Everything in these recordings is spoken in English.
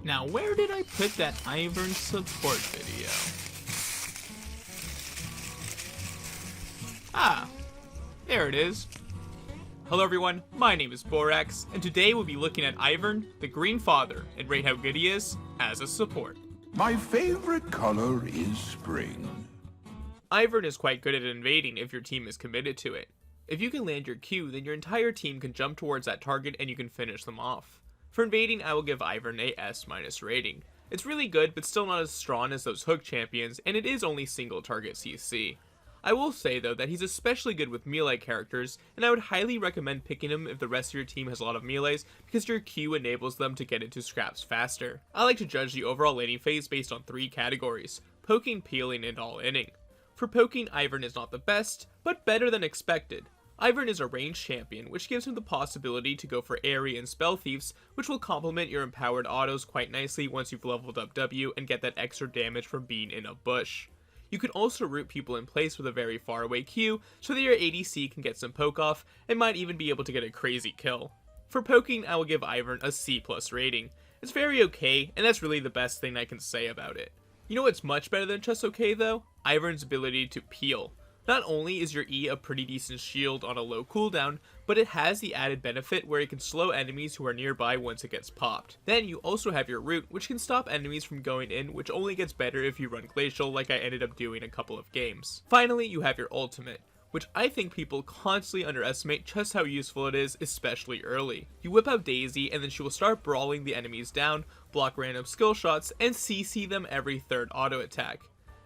Now, where did I put that Ivern Support video? Ah, there it is. Hello everyone, my name is Borax, and today we'll be looking at Ivern, the Green Father, and rate how good he is as a support. My favorite color is spring. Ivern is quite good at invading if your team is committed to it. If you can land your Q, then your entire team can jump towards that target and you can finish them off. For invading, I will give Ivern a S- rating. It's really good, but still not as strong as those hook champions, and it is only single target CC. I will say though that he's especially good with melee characters, and I would highly recommend picking him if the rest of your team has a lot of melees, because your Q enables them to get into scraps faster. I like to judge the overall laning phase based on 3 categories: poking, peeling, and all-inning. For poking, Ivern is not the best, but better than expected. Ivern is a ranged champion, which gives him the possibility to go for Airy and Spell Thieves, which will complement your empowered autos quite nicely once you've leveled up W and get that extra damage from being in a bush. You can also root people in place with a very far away Q, so that your ADC can get some poke off, and might even be able to get a crazy kill. For poking, I will give Ivern a C+ rating. It's very okay, and that's really the best thing I can say about it. You know what's much better than just okay though? Ivern's ability to peel. Not only is your E a pretty decent shield on a low cooldown, but it has the added benefit where it can slow enemies who are nearby once it gets popped. Then you also have your root, which can stop enemies from going in, which only gets better if you run Glacial like I ended up doing a couple of games. Finally, you have your ultimate, which I think people constantly underestimate just how useful it is, especially early. You whip out Daisy and then she will start brawling the enemies down, block random skill shots, and CC them every third auto attack.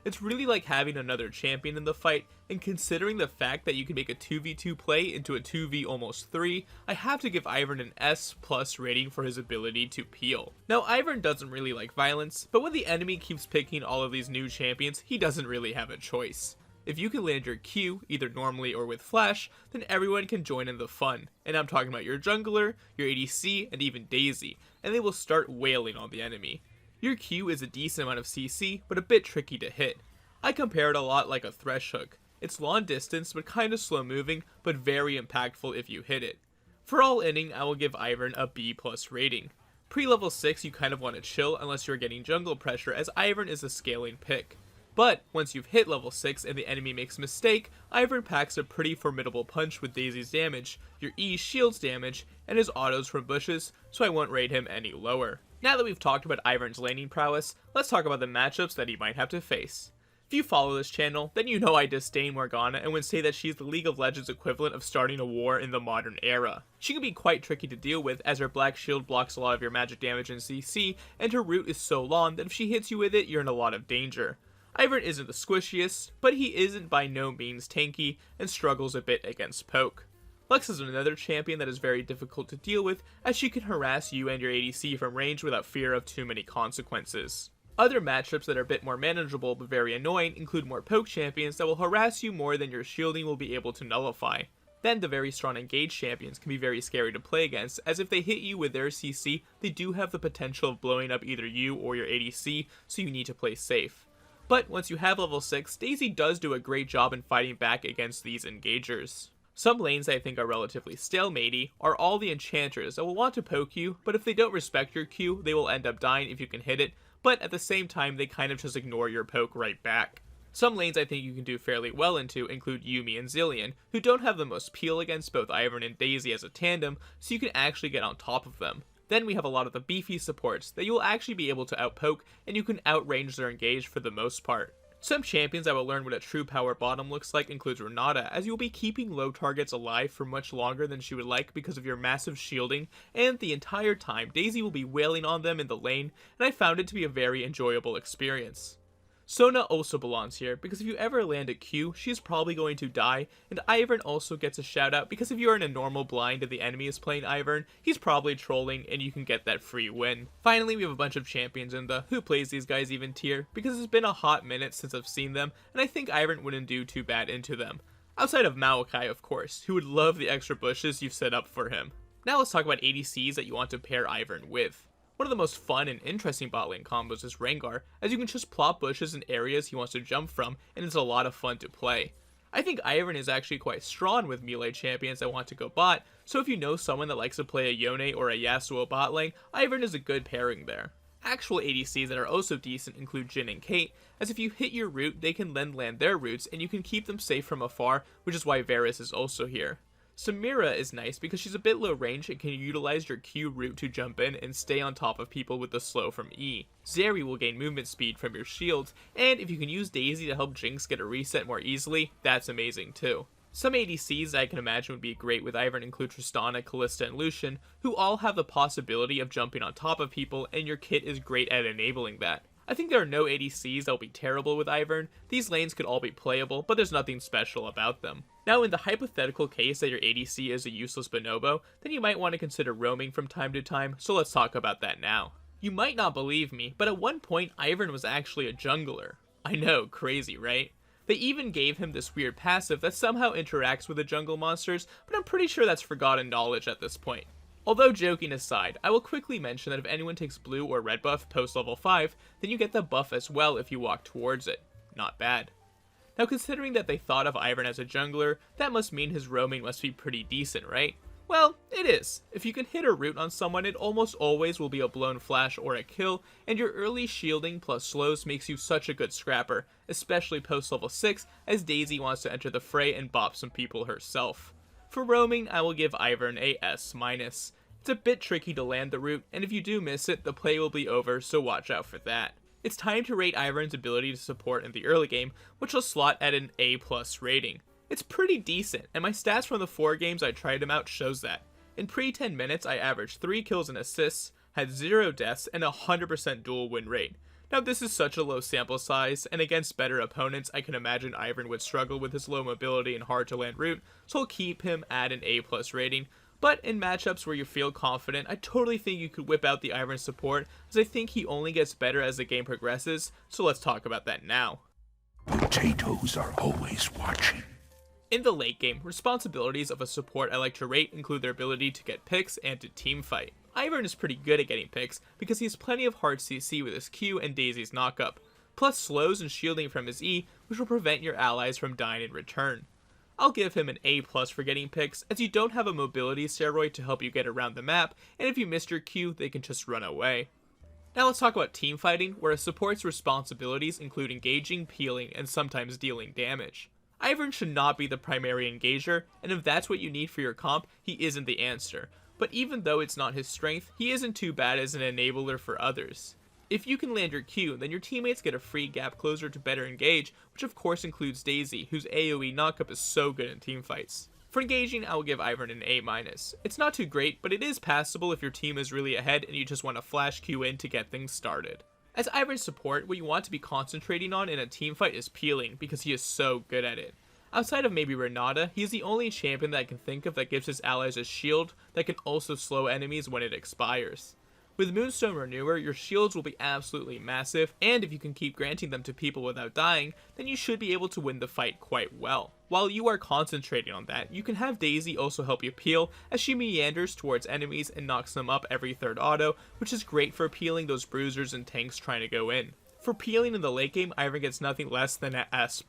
It's really like having another champion in the fight, and considering the fact that you can make a 2v2 play into a 2v almost 3, I have to give Ivern an S+ rating for his ability to peel. Now Ivern doesn't really like violence, but when the enemy keeps picking all of these new champions, he doesn't really have a choice. If you can land your Q, either normally or with flash, then everyone can join in the fun, and I'm talking about your jungler, your ADC, and even Daisy, and they will start wailing on the enemy. Your Q is a decent amount of CC, but a bit tricky to hit. I compare it a lot like a Thresh hook. It's long distance, but kinda slow moving, but very impactful if you hit it. For all inning, I will give Ivern a B+ rating. Pre-level 6 you kind of want to chill unless you're getting jungle pressure, as Ivern is a scaling pick. But once you've hit level 6 and the enemy makes a mistake, Ivern packs a pretty formidable punch with Daisy's damage, your E shields damage, and his autos from bushes, so I won't rate him any lower. Now that we've talked about Ivern's laning prowess, let's talk about the matchups that he might have to face. If you follow this channel, then you know I disdain Morgana and would say that she's the League of Legends equivalent of starting a war in the modern era. She can be quite tricky to deal with, as her black shield blocks a lot of your magic damage and CC, and her root is so long that if she hits you with it, you're in a lot of danger. Ivern isn't the squishiest, but he isn't by no means tanky, and struggles a bit against poke. Lux is another champion that is very difficult to deal with, as she can harass you and your ADC from range without fear of too many consequences. Other matchups that are a bit more manageable but very annoying include more poke champions that will harass you more than your shielding will be able to nullify. Then the very strong engaged champions can be very scary to play against, as if they hit you with their CC, they do have the potential of blowing up either you or your ADC, so you need to play safe. But once you have level 6, Daisy does do a great job in fighting back against these engagers. Some lanes I think are relatively stalematey are all the enchanters that will want to poke you, but if they don't respect your Q, they will end up dying if you can hit it, but at the same time they kind of just ignore your poke right back. Some lanes I think you can do fairly well into include Yuumi and Zilean, who don't have the most peel against both Ivern and Daisy as a tandem, so you can actually get on top of them. Then we have a lot of the beefy supports that you will actually be able to outpoke, and you can outrange their engage for the most part. Some champions that will learn what a true power bottom looks like includes Renata, as you will be keeping low targets alive for much longer than she would like because of your massive shielding, and the entire time Daisy will be wailing on them in the lane, and I found it to be a very enjoyable experience. Sona also belongs here, because if you ever land a Q, she is probably going to die, and Ivern also gets a shout out because if you're in a normal blind and the enemy is playing Ivern, he's probably trolling and you can get that free win. Finally, we have a bunch of champions in the who plays these guys even tier, because it's been a hot minute since I've seen them, and I think Ivern wouldn't do too bad into them. Outside of Maokai, of course, who would love the extra bushes you've set up for him. Now let's talk about ADCs that you want to pair Ivern with. One of the most fun and interesting bot lane combos is Rengar, as you can just plop bushes in areas he wants to jump from, and it's a lot of fun to play. I think Ivern is actually quite strong with melee champions that want to go bot, so if you know someone that likes to play a Yone or a Yasuo bot lane, Ivern is a good pairing there. Actual ADCs that are also decent include Jhin and Kate, as if you hit your root, they can then land their roots, and you can keep them safe from afar, which is why Varus is also here. Samira is nice because she's a bit low range and can utilize your Q root to jump in and stay on top of people with the slow from E. Zeri will gain movement speed from your shields, and if you can use Daisy to help Jinx get a reset more easily, that's amazing too. Some ADCs I can imagine would be great with Ivern include Tristana, Kalista, and Lucian, who all have the possibility of jumping on top of people, and your kit is great at enabling that. I think there are no ADCs that will be terrible with Ivern. These lanes could all be playable, but there's nothing special about them. Now, in the hypothetical case that your ADC is a useless bonobo, then you might want to consider roaming from time to time, so let's talk about that now. You might not believe me, but at one point Ivern was actually a jungler. I know, crazy, right? They even gave him this weird passive that somehow interacts with the jungle monsters, but I'm pretty sure that's forgotten knowledge at this point. Although joking aside, I will quickly mention that if anyone takes blue or red buff post level 5, then you get the buff as well if you walk towards it. Not bad. Now considering that they thought of Ivern as a jungler, that must mean his roaming must be pretty decent, right? Well, it is. If you can hit a root on someone, it almost always will be a blown flash or a kill, and your early shielding plus slows makes you such a good scrapper, especially post level 6, as Daisy wants to enter the fray and bop some people herself. For roaming, I will give Ivern a S-. It's a bit tricky to land the root, and if you do miss it, the play will be over, so watch out for that. It's time to rate Ivern's ability to support in the early game, which will slot at an A+ rating. It's pretty decent, and my stats from the 4 games I tried him out shows that. In pre-10 minutes, I averaged 3 kills and assists, had 0 deaths, and a 100% duel win rate. Now this is such a low sample size, and against better opponents, I can imagine Ivern would struggle with his low mobility and hard to land root, so I'll keep him at an A+ rating. But in matchups where you feel confident, I totally think you could whip out the Ivern support, as I think he only gets better as the game progresses, so let's talk about that now. Potatoes are always watching. In the late game, responsibilities of a support I like to rate include their ability to get picks and to teamfight. Ivern is pretty good at getting picks because he has plenty of hard CC with his Q and Daisy's knockup, plus slows and shielding from his E, which will prevent your allies from dying in return. I'll give him an A+ for getting picks, as you don't have a mobility steroid to help you get around the map, and if you missed your Q, they can just run away. Now let's talk about teamfighting, where a support's responsibilities include engaging, peeling, and sometimes dealing damage. Ivern should not be the primary engager, and if that's what you need for your comp, he isn't the answer. But even though it's not his strength, he isn't too bad as an enabler for others. If you can land your Q, then your teammates get a free gap closer to better engage, which of course includes Daisy, whose AoE knockup is so good in teamfights. For engaging, I will give Ivern an A-. It's not too great, but it is passable if your team is really ahead and you just want to flash Q in to get things started. As Ivern support, what you want to be concentrating on in a teamfight is peeling, because he is so good at it. Outside of maybe Renata, he is the only champion that I can think of that gives his allies a shield that can also slow enemies when it expires. With Moonstone Renewer, your shields will be absolutely massive, and if you can keep granting them to people without dying, then you should be able to win the fight quite well. While you are concentrating on that, you can have Daisy also help you peel, as she meanders towards enemies and knocks them up every third auto, which is great for peeling those bruisers and tanks trying to go in. For peeling in the late game, Ivern gets nothing less than an S+.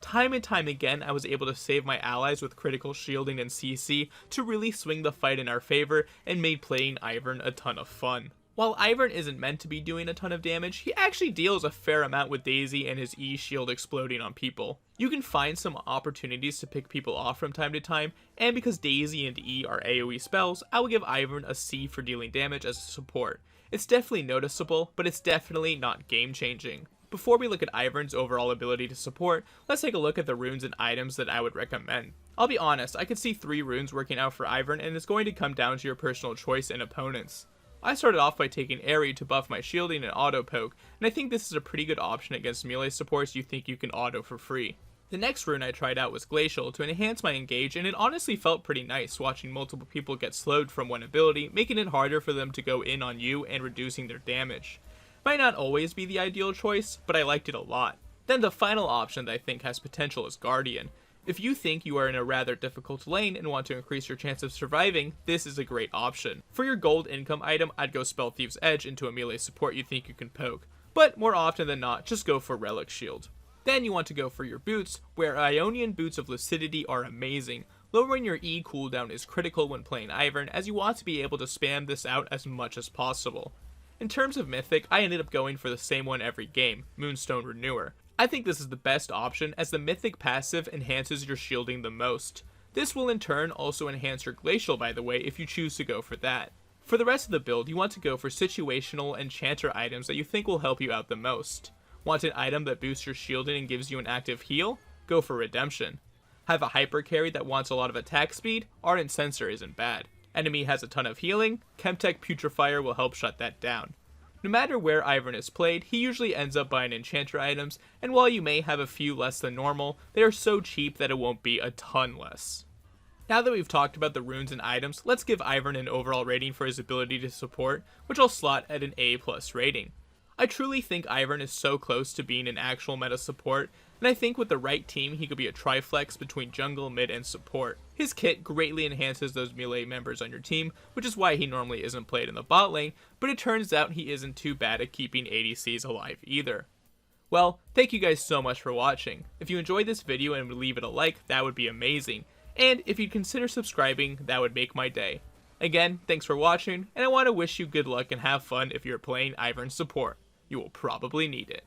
Time and time again, I was able to save my allies with critical shielding and CC to really swing the fight in our favor and made playing Ivern a ton of fun. While Ivern isn't meant to be doing a ton of damage, he actually deals a fair amount with Daisy and his E shield exploding on people. You can find some opportunities to pick people off from time to time, and because Daisy and E are AoE spells, I will give Ivern a C for dealing damage as a support. It's definitely noticeable, but it's definitely not game changing. Before we look at Ivern's overall ability to support, let's take a look at the runes and items that I would recommend. I'll be honest, I could see 3 runes working out for Ivern, and it's going to come down to your personal choice and opponents. I started off by taking Airy to buff my shielding and auto poke, and I think this is a pretty good option against melee supports you think you can auto for free. The next rune I tried out was Glacial to enhance my engage, and it honestly felt pretty nice watching multiple people get slowed from one ability, making it harder for them to go in on you and reducing their damage. Might not always be the ideal choice, but I liked it a lot. Then the final option that I think has potential is Guardian. If you think you are in a rather difficult lane and want to increase your chance of surviving, this is a great option. For your gold income item, I'd go Spell Thief's Edge into a melee support you think you can poke, but more often than not, just go for Relic Shield. Then you want to go for your boots, where Ionian Boots of Lucidity are amazing. Lowering your E cooldown is critical when playing Ivern, as you want to be able to spam this out as much as possible. In terms of Mythic, I ended up going for the same one every game, Moonstone Renewer. I think this is the best option as the Mythic passive enhances your shielding the most. This will in turn also enhance your Glacial, by the way, if you choose to go for that. For the rest of the build, you want to go for situational enchanter items that you think will help you out the most. Want an item that boosts your shielding and gives you an active heal? Go for Redemption. Have a hyper carry that wants a lot of attack speed? Ardent Sensor isn't bad. Enemy has a ton of healing? Chemtech Putrefier will help shut that down. No matter where Ivern is played, he usually ends up buying enchanter items, and while you may have a few less than normal, they are so cheap that it won't be a ton less. Now that we've talked about the runes and items, let's give Ivern an overall rating for his ability to support, which I'll slot at an A+ rating. I truly think Ivern is so close to being an actual meta support, and I think with the right team he could be a triflex between jungle, mid, and support. His kit greatly enhances those melee members on your team, which is why he normally isn't played in the bot lane, but it turns out he isn't too bad at keeping ADCs alive either. Well, thank you guys so much for watching. If you enjoyed this video and would leave it a like, that would be amazing. And if you'd consider subscribing, that would make my day. Again, thanks for watching, and I want to wish you good luck and have fun if you're playing Ivern Support. You will probably need it.